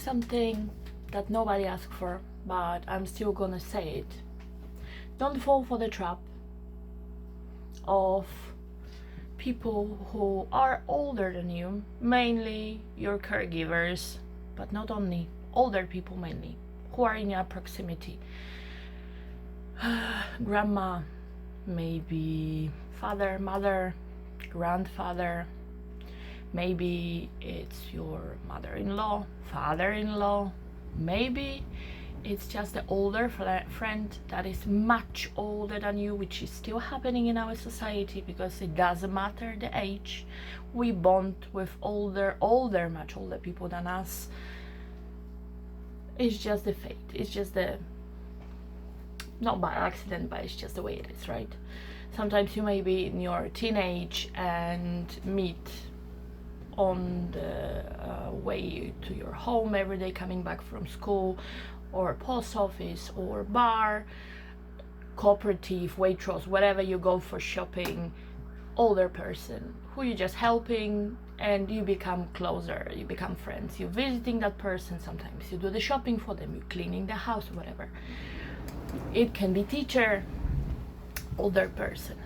something that nobody asked for, but I'm still gonna say it. Don't fall for the trap of people who are older than you, mainly your caregivers, but not only, older people mainly, who are in your proximity. Grandma, maybe father, mother, grandfather, maybe it's your mother-in-law, father-in-law, maybe it's just the older friend that is much older than you, which is still happening in our society, because it doesn't matter the age. We bond with much older people than us. It's just the fate. It's just the, not by accident, but it's just the way it is, right? Sometimes you may be in your teenage and meet on the way to your home every day, coming back from school or post office or bar, cooperative, Waitrose, wherever you go for shopping, older person who you're just helping, and you become closer, you become friends, you're visiting that person, sometimes you do the shopping for them, you're cleaning the house, whatever. It can be teacher, older person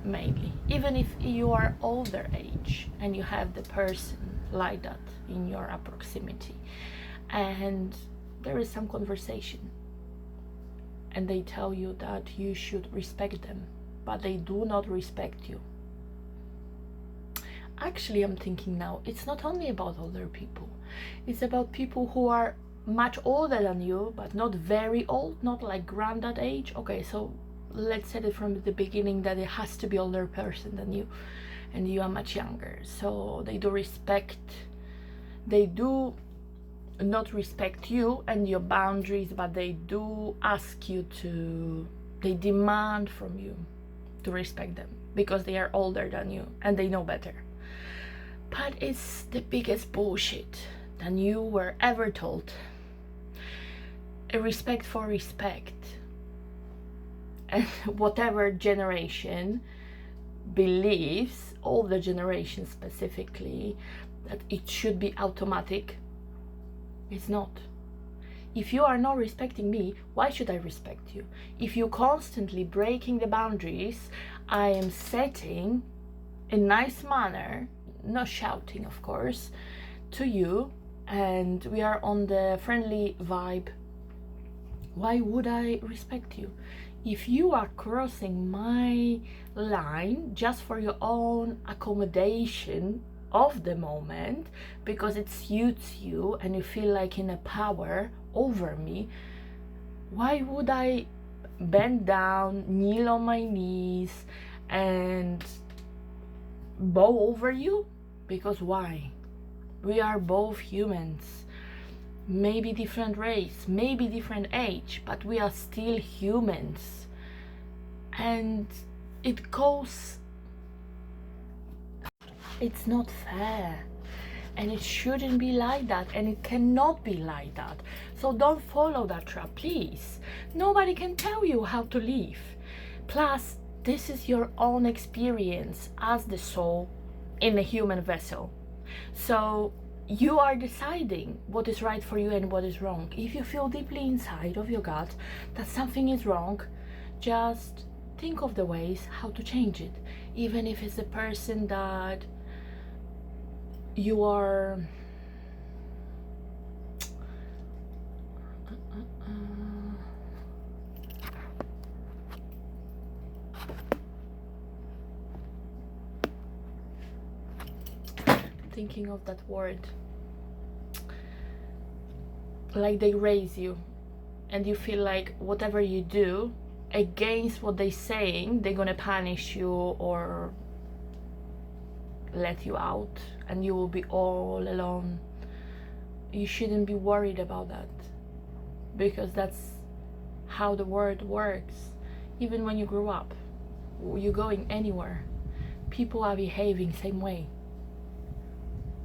mainly. Even if you are older age and you have the person like that in your proximity, and there is some conversation and they tell you that you should respect them, but they do not respect you. Actually, I'm thinking now, it's not only about older people, it's about people who are much older than you, but not very old, not like granddad age. Okay, so let's set it from the beginning that it has to be older person than you, and you are much younger. So they do not respect you and your boundaries, but they do ask you to, they demand from you to respect them because they are older than you and they know better. But it's the biggest bullshit than you were ever told. A respect for respect. And whatever generation believes, older generation specifically, that it should be automatic, it's not. If you are not respecting me, why should I respect you? If you're constantly breaking the boundaries I am setting in nice manner, not shouting of course, to you, and we are on the friendly vibe, why would I respect you? If you are crossing my line just for your own accommodation of the moment, because it suits you and you feel like in a power over me, why would I bend down, kneel on my knees and bow over you? Because why? We are both humans. Maybe different race, maybe different age, but we are still humans. And it goes, it's not fair. And it shouldn't be like that, and it cannot be like that. So don't follow that trap, please. Nobody can tell you how to live. Plus, this is your own experience as the soul in a human vessel. So you are deciding what is right for you and what is wrong. If you feel deeply inside of your gut that something is wrong, just think of the ways how to change it. Even if it's a person that you are thinking of that word, like they raise you and you feel like whatever you do against what they're saying, they're gonna punish you or let you out and you will be all alone. You shouldn't be worried about that, because that's how the world works. Even when you grow up, you're going anywhere, people are behaving same way.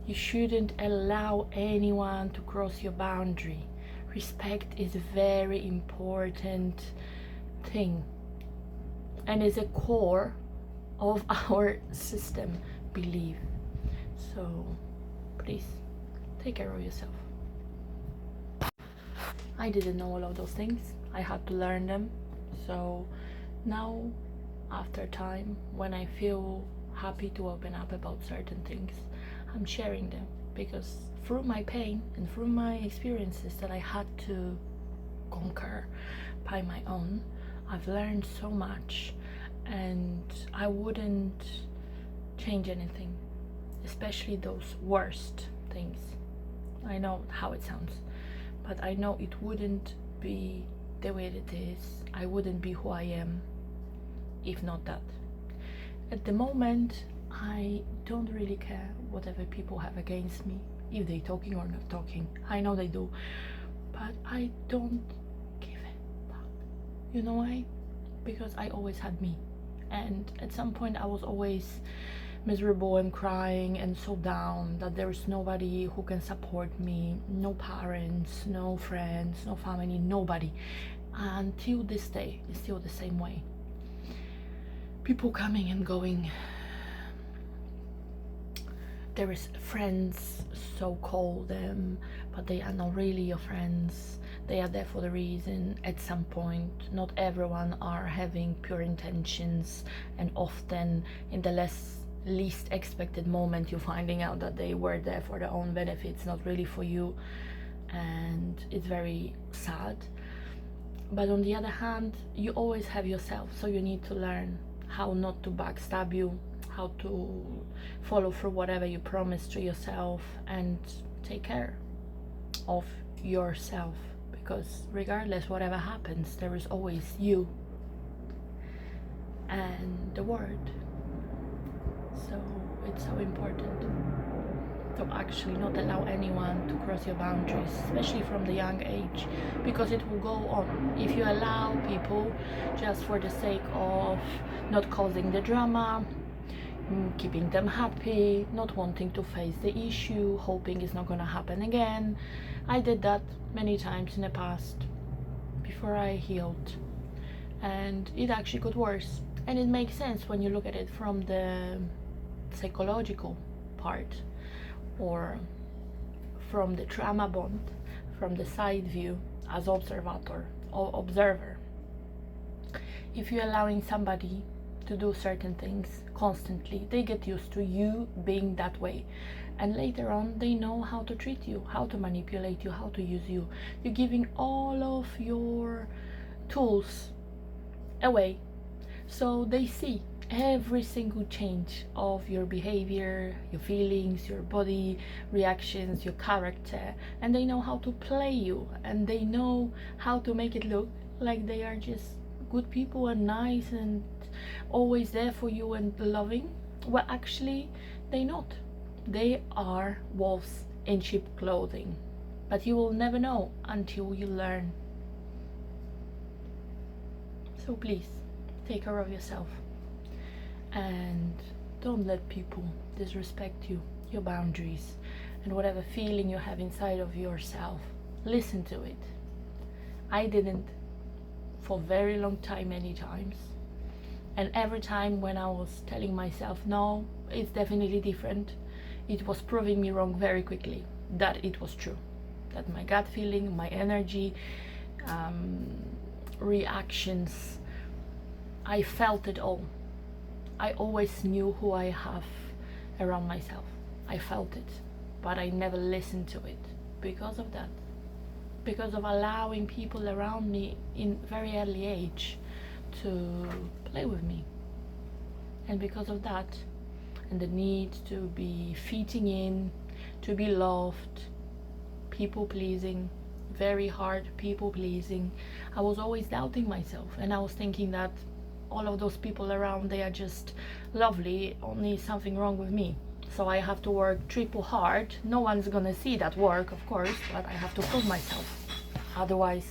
You shouldn't allow anyone to cross your boundary. Respect is a very important thing and is a core of our system belief. So please take care of yourself. I didn't know all of those things. I had to learn them. So now, after time, when I feel happy to open up about certain things, I'm sharing them, because through my pain and through my experiences that I had to conquer by my own, I've learned so much, and I wouldn't change anything, especially those worst things. I know how it sounds, but I know it wouldn't be the way it is. I wouldn't be who I am if not that. At the moment, I don't really care whatever people have against me, if they talking or not talking. I know they do, but I don't give a fuck. You know why? Because I always had me, and at some point I was always miserable and crying and so down that there is nobody who can support me, no parents, no friends, no family, nobody. Until this day, it's still the same way. People coming and going. There is friends, so call them, but they are not really your friends. They are there for the reason. At some point, not everyone are having pure intentions, and often in the least expected moment you're finding out that they were there for their own benefits, not really for you, and it's very sad. But on the other hand, you always have yourself, so you need to learn how not to backstab you, how to follow through whatever you promise to yourself, and take care of yourself, because regardless whatever happens, there is always you and the word. So it's so important to actually not allow anyone to cross your boundaries, especially from the young age, because it will go on. If you allow people just for the sake of not causing the drama, keeping them happy, not wanting to face the issue, hoping it's not gonna happen again. I did that many times in the past before I healed, and it actually got worse. And it makes sense when you look at it from the psychological part, or from the trauma bond, from the side view as observer or observer. If you're allowing somebody to do certain things constantly, they get used to you being that way, and later on they know how to treat you, how to manipulate you, how to use you. You're giving all of your tools away, so they see every single change of your behavior, your feelings, your body reactions, your character, and they know how to play you, and they know how to make it look like they are just good people and nice and always there for you and loving. Well, actually they not. They are wolves in sheep clothing, but you will never know until you learn. So please take care of yourself, and don't let people disrespect you, your boundaries, and whatever feeling you have inside of yourself. Listen to it. I didn't for a very long time, many times, and every time when I was telling myself no, it's definitely different, it was proving me wrong very quickly that it was true, that my gut feeling, my energy, reactions, I felt it all. I always knew who I have around myself. I felt it, but I never listened to it because of that. Because of allowing people around me in very early age to play with me. And because of that, and the need to be fitting in, to be loved, people pleasing, very hard people pleasing, I was always doubting myself, and I was thinking that all of those people around, they are just lovely, only something wrong with me. So I have to work triple hard. No one's gonna see that work, of course, but I have to prove myself. Otherwise,